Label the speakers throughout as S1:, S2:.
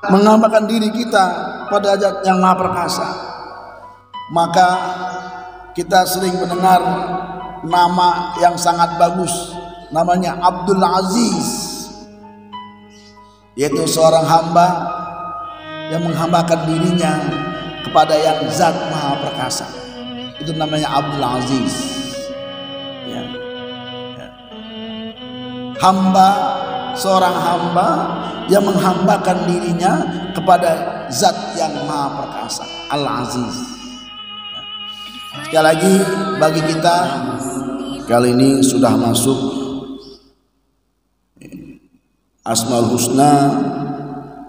S1: menghambakan diri kita pada Zat yang Maha Perkasa, maka kita sering mendengar nama yang sangat bagus, namanya Abdul Aziz, yaitu seorang hamba yang menghambakan dirinya kepada yang Zat Maha Perkasa. Itu namanya Abdul Aziz, ya. Hamba, seorang hamba yang menghambakan dirinya kepada Zat yang Maha Perkasa, Al-Aziz. Sekali lagi, bagi kita kali ini sudah masuk Asmaul Husna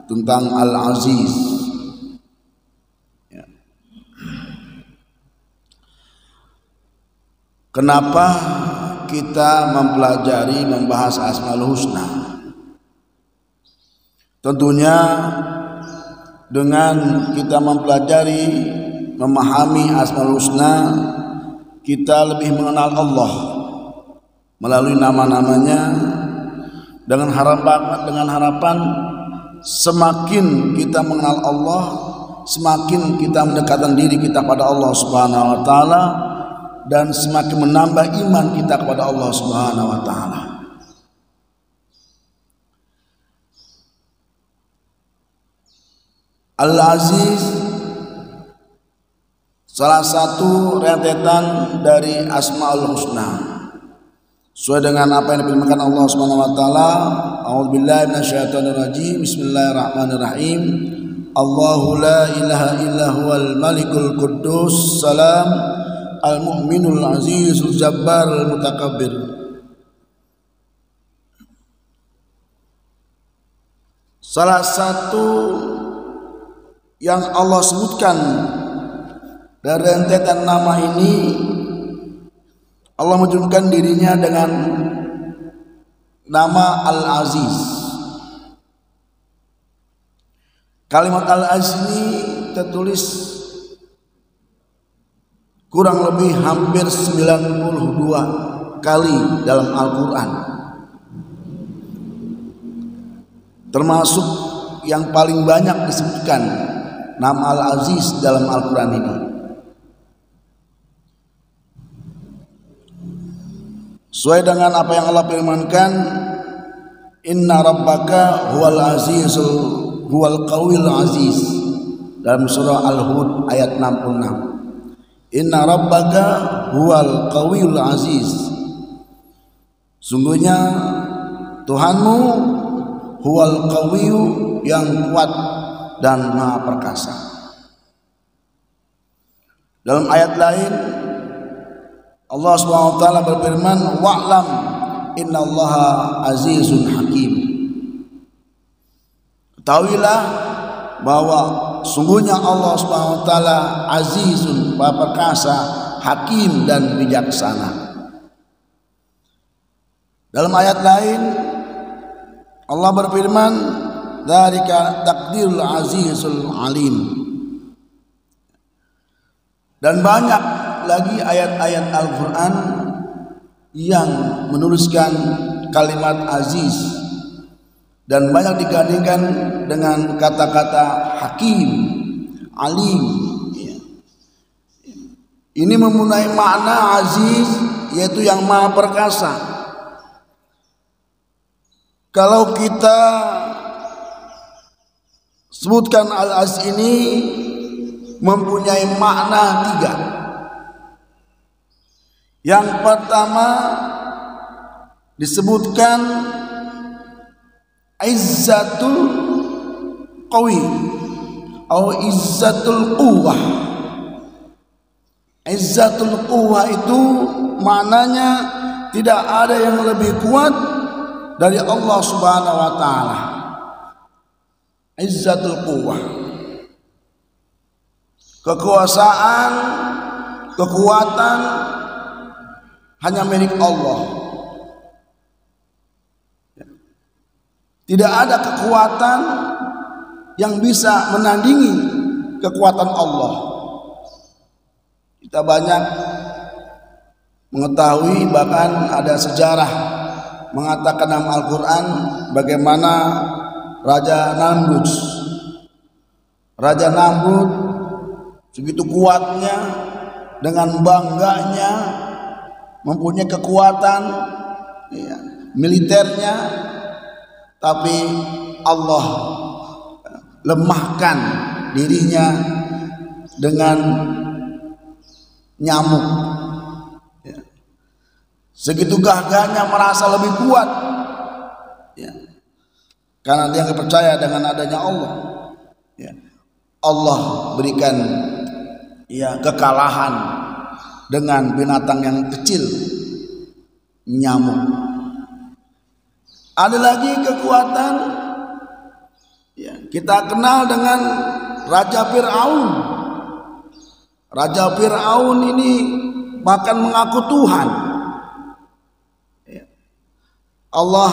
S1: tentang Al-Aziz. Kenapa kita mempelajari, membahas Asmaul Husna? Tentunya dengan kita mempelajari, memahami Asmaul Husna, kita lebih mengenal Allah melalui nama-namanya, dengan harapan semakin kita mengenal Allah, semakin kita mendekatkan diri kita pada Allah Subhanahu wa taala, dan semakin menambah iman kita kepada Allah Subhanahu wa taala. Al-Aziz salah satu rentetan dari Asmaul Husna, sesuai dengan apa yang difirmankan Allah Subhanahu wa taala. A'udzubillahi minasyaitonir rajim. Bismillahirrahmanirrahim. Allahu la ilaha illa huwal malikul quddus salam al-mu'minul azizul jabbar al-mutakabbir. Salah satu yang Allah sebutkan dari rentetan nama ini, Allah menunjukkan dirinya dengan nama Al-Aziz. Kalimat Al-Aziz ini tertulis kurang lebih hampir 92 kali dalam Al-Quran, termasuk yang paling banyak disebutkan nama Al-Aziz dalam Al-Quran ini. Sesuai dengan apa yang Allah firmankan, Inna rabbaka huwal azizul huwal qawil aziz, dalam surah Al-Hud ayat 66. Inna rabbaka huwal qawiyul aziz, sungguhnya Tuhanmu huwal qawiyu, yang kuat dan Maha Perkasa. Dalam ayat lain Allah Subhanahu wa taala berfirman, wa'lam innallaha azizun hakim. Ketahuilah bahwa sungguhnya Allah Subhanahu wa taala azizun, Maha Perkasa, hakim dan bijaksana. Dalam ayat lain Allah berfirman, dzalika taqdirul azizul alim. Dan banyak lagi ayat-ayat Al-Quran yang menuliskan kalimat aziz dan banyak digandingkan dengan kata-kata hakim, alim. Ini mempunyai makna aziz, yaitu yang Maha Perkasa. Kalau kita sebutkan Al-Aziz ini mempunyai makna 3. Yang pertama disebutkan izzatul qawi atau izzatul quwwah. Izzatul quwwah itu maknanya tidak ada yang lebih kuat dari Allah Subhanahu wa taala. Izzatul quwwah, kekuasaan, kekuatan hanya milik Allah. Tidak ada kekuatan yang bisa menandingi kekuatan Allah. Kita banyak mengetahui, bahkan ada sejarah mengatakan dalam Al-Quran bagaimana Raja Namrud Raja Namrud segitu kuatnya, dengan bangganya mempunyai kekuatan ya, militernya, tapi Allah lemahkan dirinya dengan nyamuk. Ya. Segitu gagahnya merasa lebih kuat, ya. Karena dia percaya dengan adanya Allah. Ya. Allah berikan ya kekalahan dengan binatang yang kecil, nyamuk. Ada lagi kekuatan ya, kita kenal dengan Raja Fir'aun. Raja Fir'aun ini bahkan mengaku Tuhan. Ya. Allah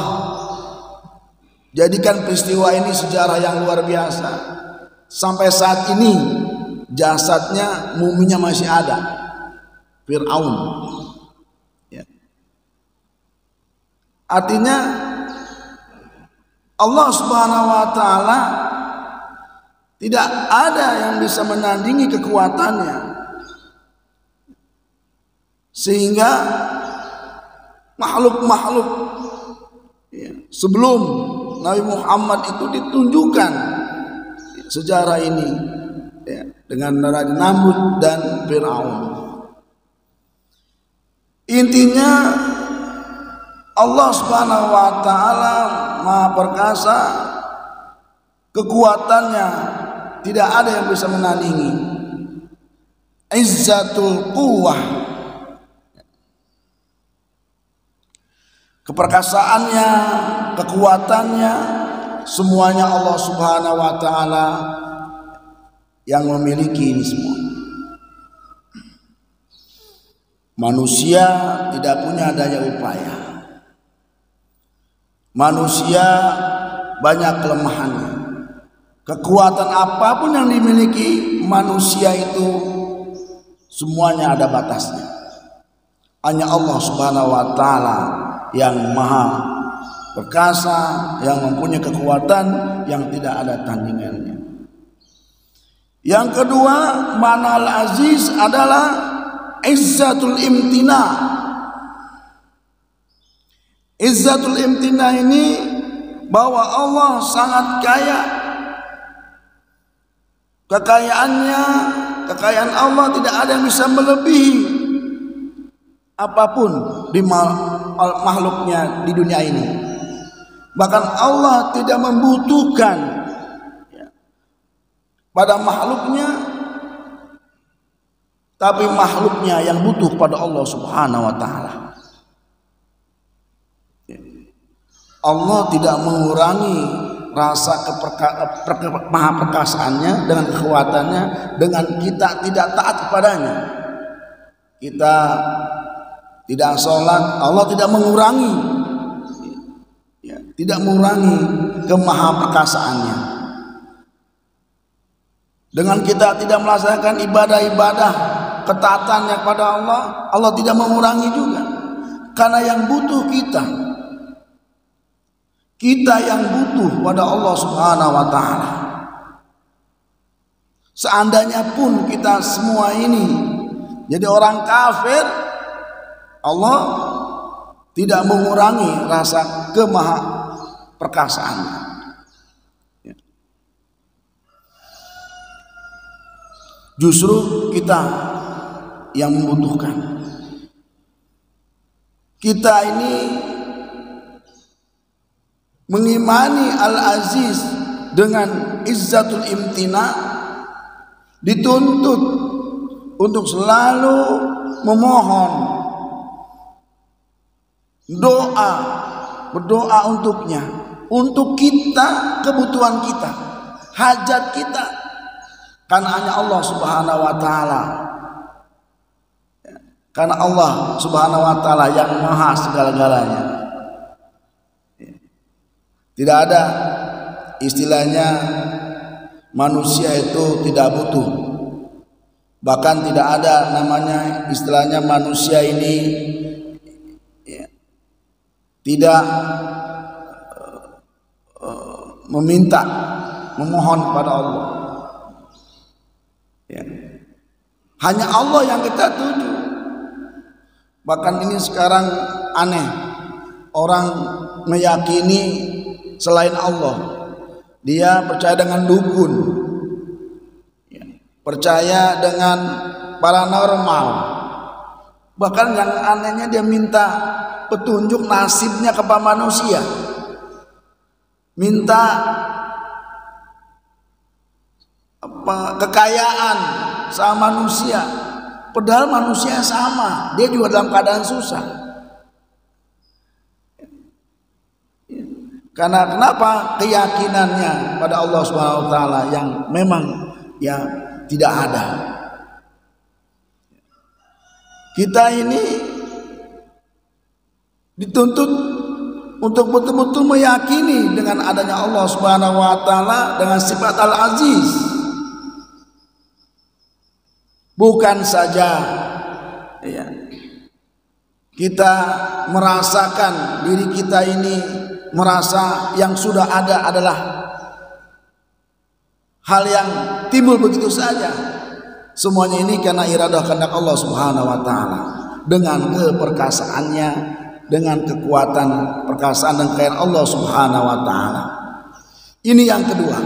S1: jadikan peristiwa ini sejarah yang luar biasa. Sampai saat ini jasadnya, muminya masih ada, Fir'aun. Ya. Artinya Allah Subhanahu wa Ta'ala tidak ada yang bisa menandingi kekuatannya, sehingga makhluk-makhluk ya, sebelum Nabi Muhammad itu ditunjukkan sejarah ini ya, dengan Raja Namrud dan Fir'aun. Intinya Allah Subhanahu wa Ta'ala Maha Perkasa, kekuatannya tidak ada yang bisa menandingi. Izzatul Quwwah, keperkasaannya, kekuatannya, semuanya Allah Subhanahu wa Ta'ala yang memiliki ini semua. Manusia tidak punya daya upaya. Manusia banyak kelemahannya. Kekuatan apapun yang dimiliki manusia itu semuanya ada batasnya. Hanya Allah Subhanahu wa Ta'ala yang maha perkasa, yang mempunyai kekuatan yang tidak ada tandingannya. Yang kedua, makna al-aziz adalah izzatul imtina. Izzatul imtina ini bahwa Allah sangat kaya. Kekayaannya, kekayaan Allah tidak ada yang bisa melebihi apapun di makhluknya di dunia ini. Bahkan Allah tidak membutuhkan ya, pada makhluknya, tapi makhluknya yang butuh pada Allah Subhanahu wa Ta'ala. Allah tidak mengurangi rasa maha perkasaannya dengan kekuatannya dengan kita tidak taat kepadanya. Kita tidak sholat, Allah tidak mengurangi ya, tidak mengurangi kemahaperkasaannya. Dengan kita tidak melaksanakan ibadah-ibadah ketaatannya kepada Allah, Allah tidak mengurangi juga. Karena yang butuh kita yang butuh pada Allah Subhanahu wa Ta'ala. Seandainya pun kita semua ini jadi orang kafir, Allah tidak mengurangi rasa kemaha perkasaannya. Justru kita yang membutuhkan. Kita ini mengimani Al-Aziz dengan izzatul imtina, dituntut untuk selalu memohon berdoa untuknya, untuk kita, kebutuhan kita, hajat kita, karena hanya Allah Subhanahu wa Ta'ala, karena Allah Subhanahu wa Ta'ala yang maha segala-galanya. Tidak ada istilahnya manusia itu tidak butuh. Bahkan tidak ada namanya istilahnya manusia ini ya, tidak meminta, memohon kepada Allah. Ya. Hanya Allah yang kita tuju. Bahkan ini sekarang aneh, orang meyakini selain Allah. Dia percaya dengan dukun, ya, percaya dengan paranormal. Bahkan yang anehnya dia minta petunjuk nasibnya kepada manusia, minta kekayaan sama manusia, padahal manusia sama, dia juga dalam keadaan susah. Karena kenapa? Keyakinannya pada Allah Subhanahu wa taala yang memang ya tidak ada. Kita ini dituntut untuk betul-betul meyakini dengan adanya Allah Subhanahu wa taala dengan sifat Al-Aziz. Bukan saja ya, kita merasakan diri kita ini merasa yang sudah ada adalah hal yang timbul begitu saja. Semuanya ini karena iradah kehendak Allah Subhanahu wa taala dengan keperkasaannya, dengan kekuatan perkasaan dan kekayaan Allah Subhanahu wa taala. Ini yang kedua,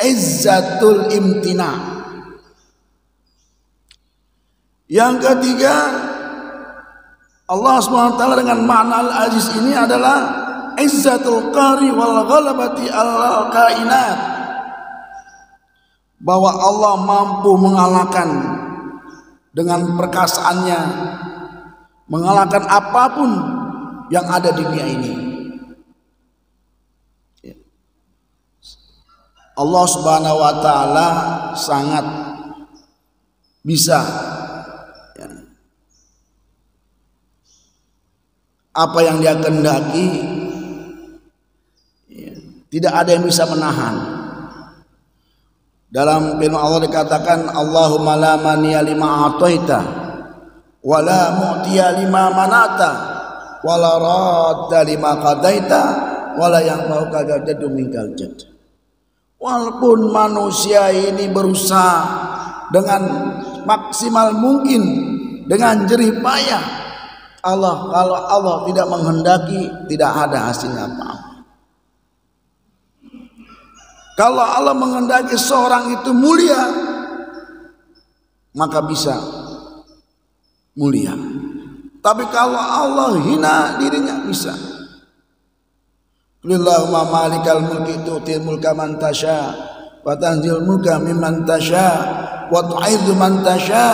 S1: izzatul imtina. Yang ketiga, Allah Subhanahu wa taala dengan makna al-aziz ini adalah izzatul qari wal ghalabati al kainat, bahwa Allah mampu mengalahkan dengan perkasaannya, mengalahkan apapun yang ada di dunia ini. Allah Subhanahu wa taala sangat bisa, ya, apa yang Dia kehendaki, ya, tidak ada yang bisa menahan. Dalam firman Allah dikatakan, Allahumma la maniya lima a'taita wa la mu'tiya lima manata wa la radda lima qadaita wa la yanfa'uka jaddu minkal jadd. Walaupun manusia ini berusaha dengan maksimal mungkin, dengan jerih payah, kalau Allah tidak menghendaki, tidak ada hasilnya apa-apa. Kalau Allah menghendaki seorang itu mulia, maka bisa mulia. Tapi kalau Allah hina dirinya, bisa. Qulillahumma malikal mulki tu'til mulka man tasya wa tanzilul mulka mimman tasya wa tu'izzu man tasya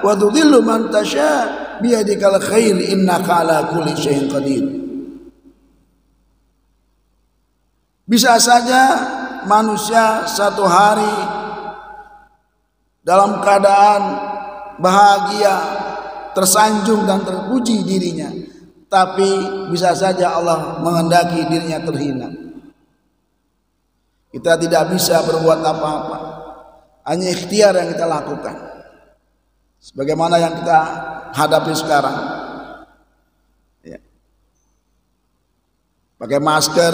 S1: wa tudhillu man tasya biyadikal khair innaka ala kulli syai'in qadir. Bisa saja manusia satu hari dalam keadaan bahagia, tersanjung dan terpuji dirinya, tapi bisa saja Allah menghendaki dirinya terhina. Kita tidak bisa berbuat apa-apa, hanya ikhtiar yang kita lakukan. Sebagaimana yang kita hadapi sekarang, ya. Pakai masker,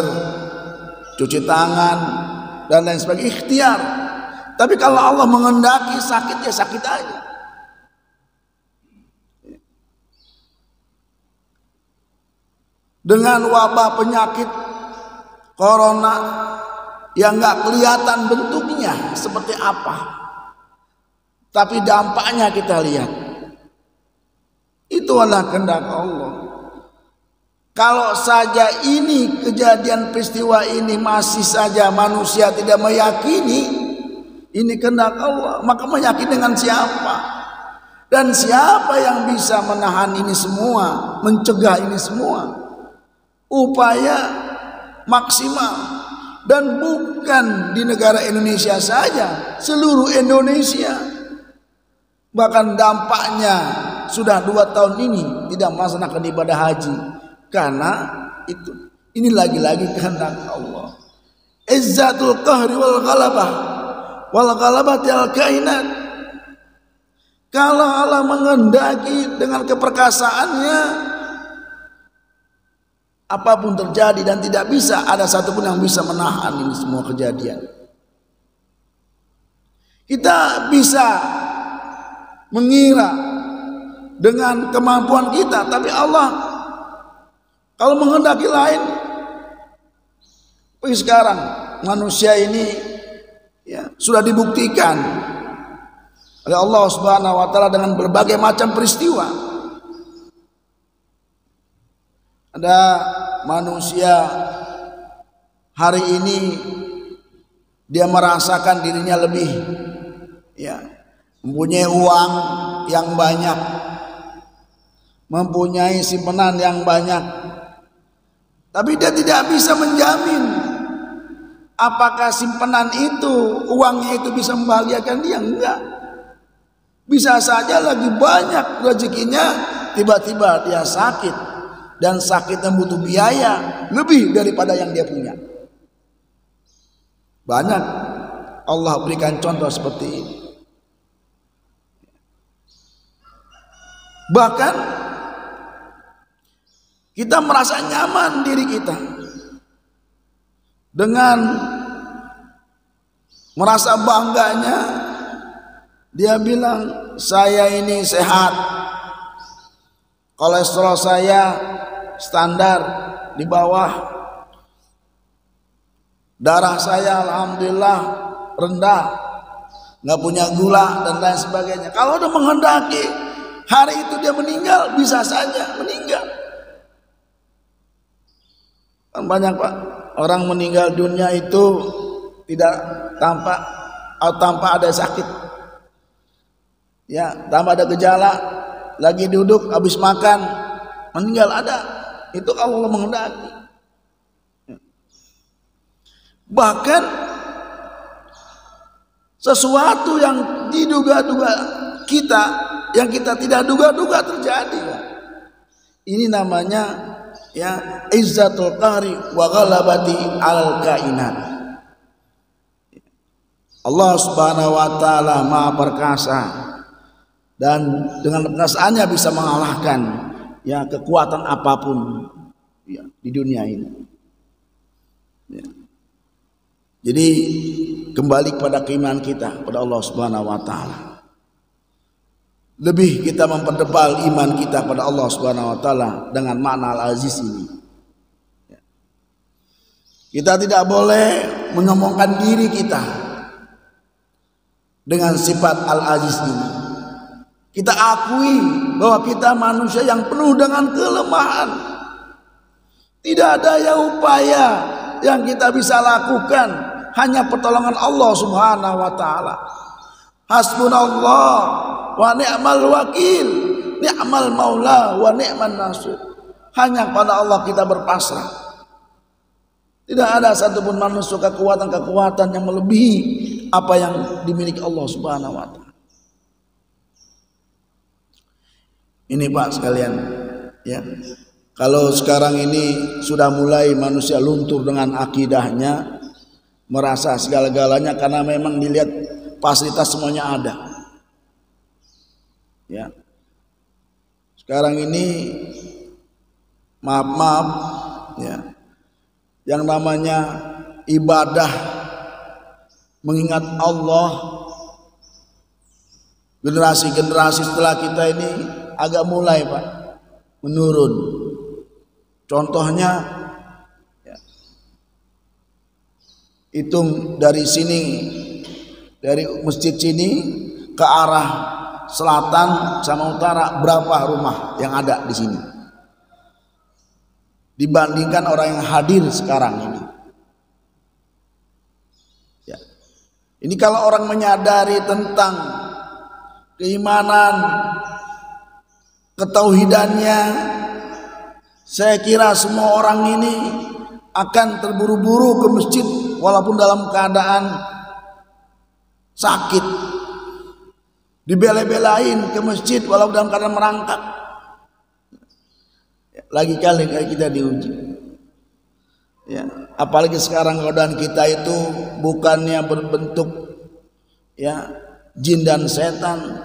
S1: cuci tangan, dan lain sebagainya, ikhtiar. Tapi kalau Allah menghendaki sakit, ya sakit aja. Dengan wabah penyakit corona yang nggak kelihatan bentuknya seperti apa, tapi dampaknya kita lihat, itu adalah kehendak Allah. Kalau saja ini kejadian peristiwa ini masih saja manusia tidak meyakini ini kehendak Allah, maka meyakini dengan siapa? Dan siapa yang bisa menahan ini semua, mencegah ini semua? Upaya maksimal, dan bukan di negara Indonesia saja, seluruh Indonesia. Bahkan dampaknya sudah 2 tahun ini tidak melaksanakan ibadah haji. Karena itu, ini lagi-lagi kehendak Allah. Izzatul qahri wal ghalabah wal ghalabati al kainat. Kalau Allah menghendaki dengan keperkasaannya, apapun terjadi, dan tidak bisa ada satupun yang bisa menahan ini semua kejadian. Kita bisa mengira dengan kemampuan kita, tapi Allah kalau menghendaki lain. Tapi sekarang manusia ini ya, sudah dibuktikan oleh Allah Subhanahu wa taala dengan berbagai macam peristiwa. Ada manusia hari ini dia merasakan dirinya lebih ya, mempunyai uang yang banyak, mempunyai simpanan yang banyak, tapi dia tidak bisa menjamin apakah simpanan itu, uangnya itu bisa membahagiakan dia. Enggak. Bisa saja lagi banyak rezekinya, tiba-tiba dia sakit, dan sakitnya butuh biaya lebih daripada yang dia punya. Banyak Allah berikan contoh seperti ini. Bahkan kita merasa nyaman diri kita dengan merasa bangganya dia bilang, saya ini sehat, kolesterol saya standar di bawah, darah saya alhamdulillah rendah, nggak punya gula dan lain sebagainya. Kalau udah menghendaki hari itu dia meninggal, bisa saja meninggal. Kan banyak Pak, orang meninggal dunia itu tidak tanpa ada sakit. Ya, tanpa ada gejala, lagi duduk habis makan meninggal, ada. Itu Allah menghendaki. Bahkan sesuatu yang diduga-duga kita, yang kita tidak duga-duga terjadi. Ini namanya ya izzatul qahri wa ghalabati al kainat. Allah Subhanahu wa taala Maha perkasa dan dengan perkasaannya bisa mengalahkan ya kekuatan apapun ya, di dunia ini. Ya. Jadi kembali kepada keimanan kita pada Allah Subhanahu wa taala. Lebih kita mempertebal iman kita pada Allah Subhanahu wa taala dengan makna Al-Aziz ini. Ya. Kita tidak boleh menyombongkan diri kita dengan sifat Al-Aziz ini. Kita akui bahwa kita manusia yang penuh dengan kelemahan. Tidak ada upaya yang kita bisa lakukan, hanya pertolongan Allah Subhanahu wa taala. Hasbunallah wa ni'mal wakil, ni'mal maula wa ni'man nasir. Hanya kepada Allah kita berpasrah. Tidak ada satupun manusia kekuatan yang melebihi apa yang dimiliki Allah Subhanahu wa taala. Ini Pak sekalian, ya. Kalau sekarang ini sudah mulai manusia luntur dengan akidahnya, merasa segala-galanya karena memang dilihat fasilitas semuanya ada. Ya. Sekarang ini maaf ya. Yang namanya ibadah mengingat Allah, generasi-generasi setelah kita ini agak mulai Pak menurun. Contohnya ya, hitung dari sini, dari masjid sini ke arah selatan sama utara, berapa rumah yang ada di sini dibandingkan orang yang hadir sekarang ini. Ya. Ini kalau orang menyadari tentang keimanan, ketauhidannya, saya kira semua orang ini akan terburu-buru ke masjid walaupun dalam keadaan sakit, dibela-belain ke masjid walaupun dalam keadaan merangkak. Lagi kali kita diuji ya, apalagi sekarang keadaan kita itu bukannya berbentuk ya jin dan setan.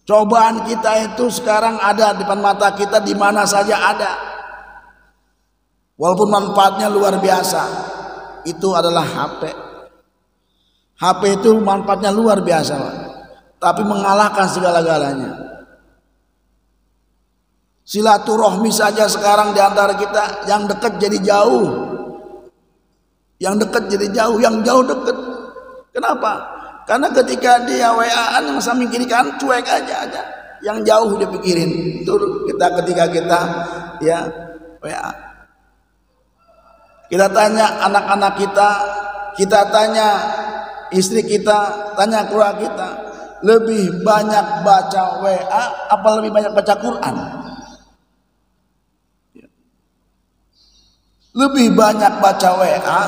S1: Cobaan kita itu sekarang ada di depan mata kita, di mana saja ada. Walaupun manfaatnya luar biasa. Itu adalah HP. HP itu manfaatnya luar biasa, Pak. Tapi mengalahkan segala-galanya. Silaturahmi saja sekarang di antara kita, yang dekat jadi jauh. Yang dekat jadi jauh, yang jauh dekat. Kenapa? Karena ketika dia WA-an yang samping kiri kan cuek aja. Yang jauh dia pikirin. Itu ketika kita ya WA. Kita tanya anak-anak kita tanya istri kita, tanya keluarga kita, lebih banyak baca WA apa lebih banyak baca Quran? Lebih banyak baca WA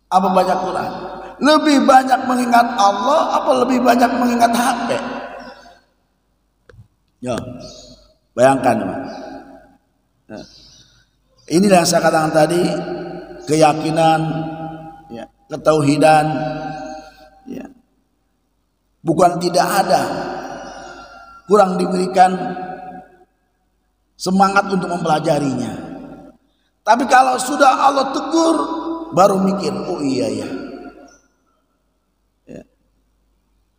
S1: apa baca Quran? Lebih banyak mengingat Allah apa lebih banyak mengingat HP? Ya, bayangkan. Nah, inilah yang saya katakan tadi, keyakinan, ya, ketauhidan, ya, bukan tidak ada, kurang diberikan semangat untuk mempelajarinya. Tapi kalau sudah Allah tegur, baru mikir, oh iya ya. Ya.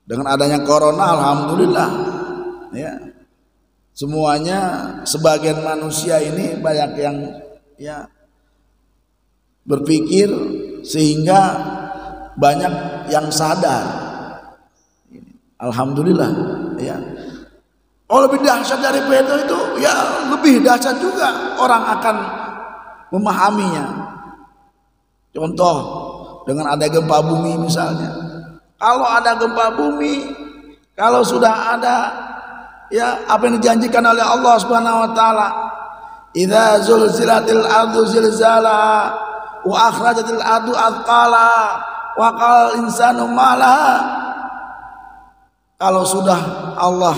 S1: Dengan adanya corona, alhamdulillah, ya, semuanya sebagian manusia ini banyak yang ya berpikir sehingga banyak yang sadar. Alhamdulillah, ya. Oh, lebih dahsyat dari itu ya, lebih dahsyat juga orang akan memahaminya. Contoh dengan ada gempa bumi misalnya. Kalau ada gempa bumi, kalau sudah ada ya apa yang dijanjikan oleh Allah Subhanahu wa taala, idza zulzilatil ardu zilzalaha wa akhrajatil ardu athqala wa qala insanu ma laha. Kalau sudah Allah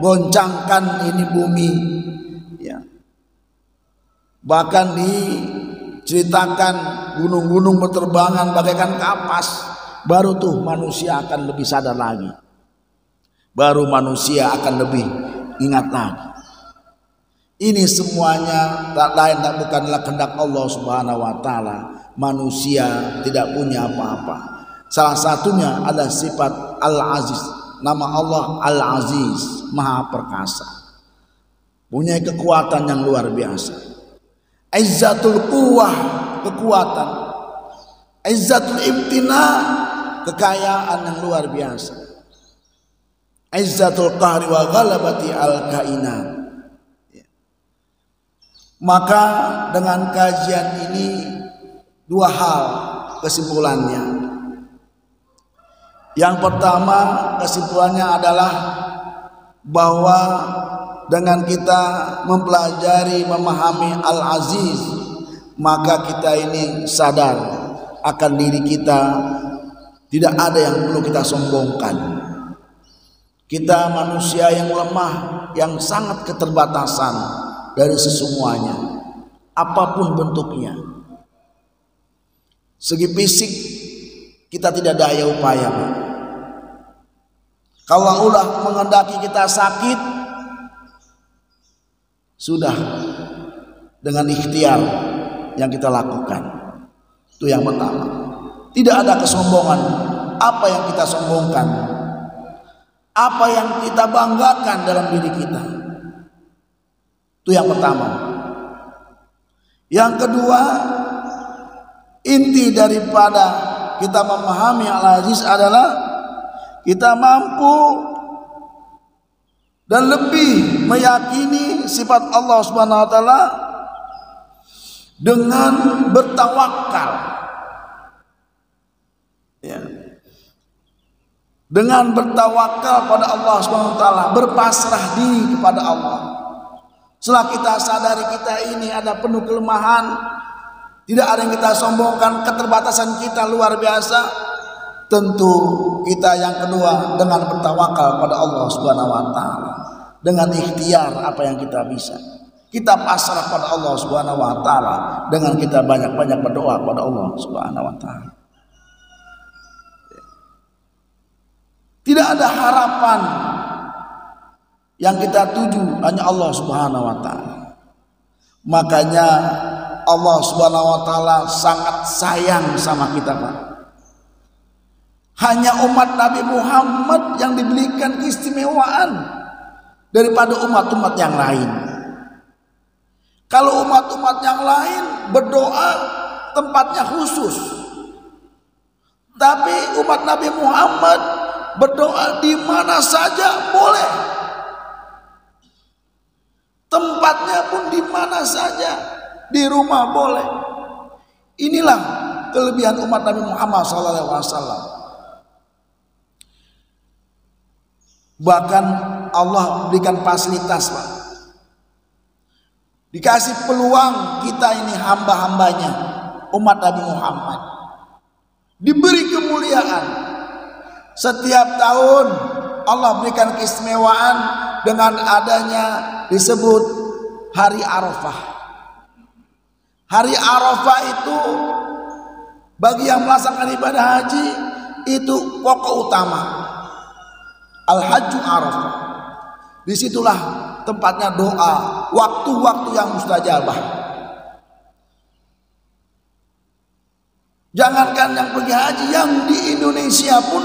S1: goncangkan ini bumi, ya, bahkan diceritakan gunung-gunung berterbangan bagaikan kapas, baru tuh manusia akan lebih sadar lagi, baru manusia akan lebih ingat lagi. Ini semuanya tak lain tak bukanlah kehendak Allah Subhanahu wa taala. Manusia tidak punya apa-apa. Salah satunya adalah sifat Al-Aziz. Nama Allah Al-Aziz, Maha Perkasa. Punya kekuatan yang luar biasa. Izzatul Quwwah, kekuatan. Izzatul Imtina, kekayaan yang luar biasa. Izzatul Qahri wa Ghalabati al-Kainat. Maka dengan kajian ini dua hal kesimpulannya. Yang pertama kesimpulannya adalah bahwa dengan kita mempelajari, memahami Al-Aziz, maka kita ini sadar akan diri kita, tidak ada yang perlu kita sombongkan. Kita manusia yang lemah, yang sangat keterbatasan dari semuanya, apapun bentuknya. Segi fisik kita tidak daya upaya, Pak. Kalau udah mengendaki kita sakit, sudah dengan ikhtiar yang kita lakukan. Itu yang pertama. Tidak ada kesombongan. Apa yang kita sombongkan? Apa yang kita banggakan dalam diri kita? Itu yang pertama. Yang kedua, inti daripada kita memahami Al-Aziz adalah kita mampu dan lebih meyakini sifat Allah Subhanahu wa taala dengan bertawakal. Ya. Dengan bertawakal pada Allah Subhanahu wa taala, berpasrah diri kepada Allah. Setelah kita sadari kita ini ada penuh kelemahan, tidak ada yang kita sombongkan, keterbatasan kita luar biasa. Tentu kita yang kedua dengan bertawakal pada Allah Subhanahu wa taala, dengan ikhtiar apa yang kita bisa. Kita pasrah pada Allah Subhanahu wa taala dengan kita banyak-banyak berdoa pada Allah Subhanahu wa taala. Tidak ada harapan yang kita tuju, hanya Allah Subhanahu wa taala. Makanya Allah Subhanahu wa taala sangat sayang sama kita, Pak. Hanya umat Nabi Muhammad yang diberikan keistimewaan daripada umat-umat yang lain. Kalau umat-umat yang lain berdoa tempatnya khusus, tapi umat Nabi Muhammad berdoa di mana saja boleh. Tempatnya pun di mana saja, di rumah boleh. Inilah kelebihan umat Nabi Muhammad SAW. Bahkan Allah berikan fasilitas, Pak. Dikasih peluang kita ini hamba-hambanya, umat Nabi Muhammad, diberi kemuliaan. Setiap tahun Allah berikan keistimewaan dengan adanya disebut Hari Arafah. Hari Arafah itu bagi yang melaksanakan ibadah haji itu pokok utama. Al-Hajju Arafah. Disitulah tempatnya doa, waktu-waktu yang mustajabah. Jangankan yang pergi haji, yang di Indonesia pun,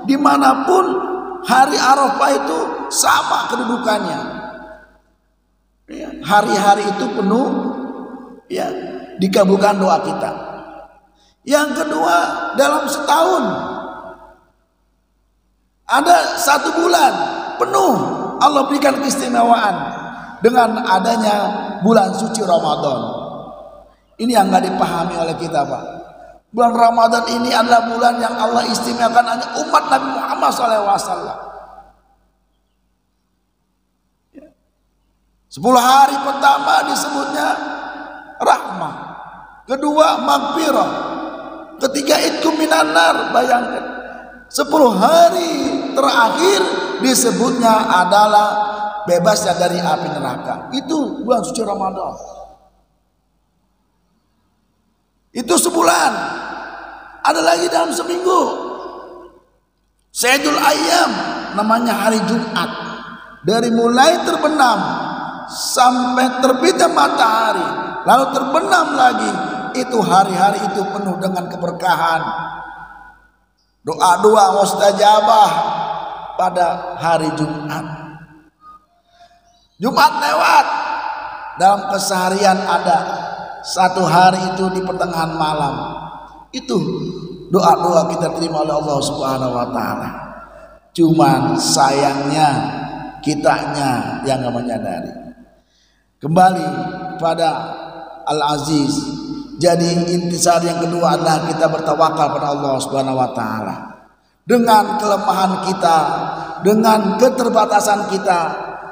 S1: dimanapun, hari Arafah itu sama kedudukannya. Hari-hari itu penuh, ya, dikabulkan doa kita. Yang kedua, dalam setahun ada 1 bulan penuh Allah berikan keistimewaan dengan adanya bulan suci Ramadan. Ini yang nggak dipahami oleh kita, Pak. Bulan Ramadan ini adalah bulan yang Allah istimewakan hanya umat Nabi Muhammad SAW. 10 hari pertama disebutnya rahmah, kedua maghfirah, ketiga itqu minan nar. Bayangkan 10 hari terakhir disebutnya adalah bebasnya dari api neraka. Itu bulan suci Ramadan. Itu sebulan. Ada lagi dalam seminggu, Sayyidul Ayyam, namanya hari Jumat. Dari mulai terbenam sampai terbitnya matahari, lalu terbenam lagi, itu hari-hari itu penuh dengan keberkahan, doa-doa mustajabah pada hari Jumat. Jumat lewat, dalam keseharian ada 1 hari itu di pertengahan malam, itu doa-doa kita terima oleh Allah Subhanahu wa taala. Cuman sayangnya kitanya yang nggak menyadari. Kembali pada Al-Aziz. Jadi intisari yang kedua adalah kita bertawakal pada Allah Subhanahu wa taala. Dengan kelemahan kita, dengan keterbatasan kita,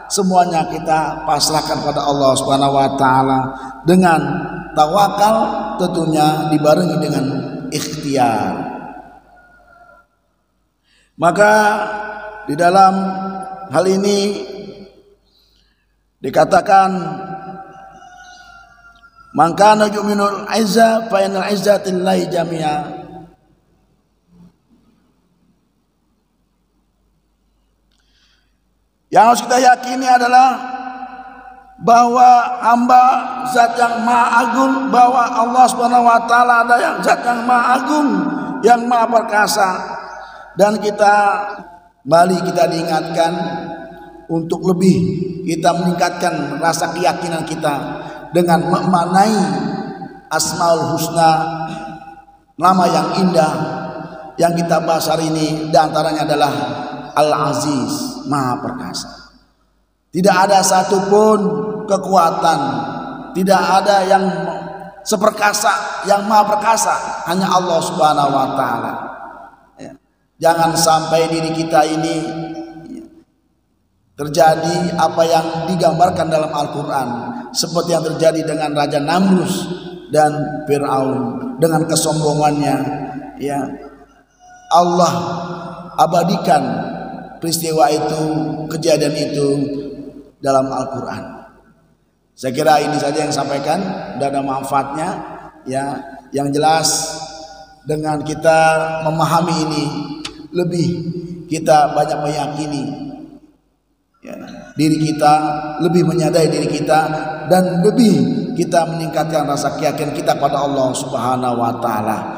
S1: semuanya kita pasrahkan pada Allah Subhanahu wa taala. Dengan tawakal tentunya dibarengi dengan ikhtiar. Maka di dalam hal ini dikatakan, man kana yu'minul izza fa inal izzatillahi jami'a. Yang harus kita yakini adalah bahwa hamba zat yang maha agung, bahwa Allah Subhanahu wa taala ada yang zat yang maha agung, yang maha perkasa. Dan kita diingatkan untuk lebih kita meningkatkan rasa keyakinan kita dengan memaknai Asmaul Husna, nama yang indah yang kita bahas hari ini. Diantaranya adalah Al-Aziz, maha perkasa. Tidak ada satupun kekuatan, tidak ada yang seperkasa, yang maha perkasa, hanya Allah Subhanahu wa taala. Jangan sampai diri kita ini terjadi apa yang digambarkan dalam Al-Quran, seperti yang terjadi dengan Raja Namrus dan Fir'aun dengan kesombongannya. Ya, Allah abadikan peristiwa itu, kejadian itu dalam Al-Quran. Saya kira ini saja yang sampaikan, tidak ada manfaatnya. Ya, yang jelas dengan kita memahami ini, lebih kita banyak meyakini ya, diri kita, lebih menyadari diri kita, dan lebih kita meningkatkan rasa keyakinan kita pada Allah Subhanahu wa taala.